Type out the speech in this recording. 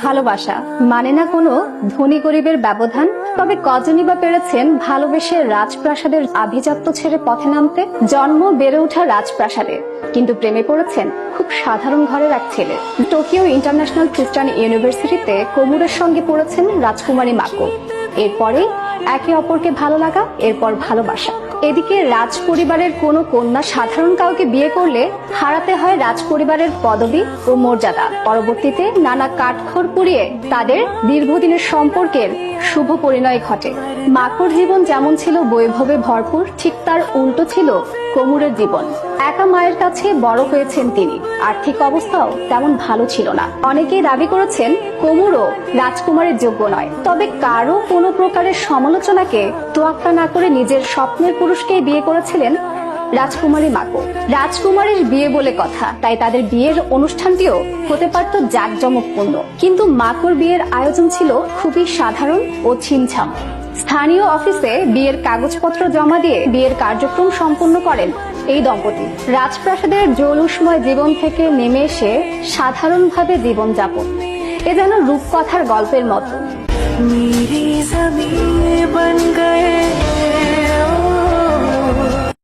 ভালোবাসা মানে না কোনো ধনী গরিবের ব্যবধান, তবে কজনই বা পেরেছেন ভালোবেসে রাজপ্রাসাদের আভিজাত্য ছেড়ে পথে নামতে। জন্ম বেড়ে ওঠা রাজপ্রাসাদে, কিন্তু প্রেমে পড়েছেন খুব সাধারণ ঘরের এক ছেলে। টোকিও ইন্টারন্যাশনাল খ্রিস্টান ইউনিভার্সিটিতে কোমরের সঙ্গে পড়েছেন রাজকুমারী মাকো। এরপরে একে অপরকে ভালো লাগা, এরপর ভালোবাসা। এদিকে রাজ পরিবারের কোনো কন্যা সাধারণ কাউকে বিয়ে করলে হারাতে হয় রাজ পরিবারের পদবি ও মর্যাদা। পরবর্তীতে নানা কাঠখড় পুড়িয়ে তাদের দীর্ঘদিনের সম্পর্কের শুভ পরিণয় ঘটে। মাকোর জীবন যেমন ছিল বৈভবে ভরপুর, ঠিক তার উল্টো ছিল কোমরের জীবন। একা মায়ের কাছে বড় হয়েছেন তিনি, আর্থিক অবস্থাও তেমন ভালো ছিল না। অনেকেই দাবি করেছেন কোমরও রাজকুমারের যোগ্য নয়। তবে কারো কোনো প্রকারের সমালোচনাকে তোয়াক্কা না করে নিজের স্বপ্নের পুরুষকেই বিয়ে করেছিলেন রাজকুমারী মাকো। রাজকুমারীর বিয়ে বলে কথা, তাই তাদের বিয়ের অনুষ্ঠানটিও হতে পারত জাঁকজমকপূর্ণ, কিন্তু মাকোর বিয়ের আয়োজন ছিল খুবই সাধারণ ও ছিমছাম। স্থানীয় অফিসে বিয়ের কাগজপত্র জমা দিয়ে বিয়ের কার্যক্রম সম্পন্ন করেন এই দম্পতি। রাজপ্রাসাদের জৌলুসময় জীবন থেকে নেমে এসে সাধারণভাবে জীবনযাপন, এ যেন রূপকথার গল্পের মতো।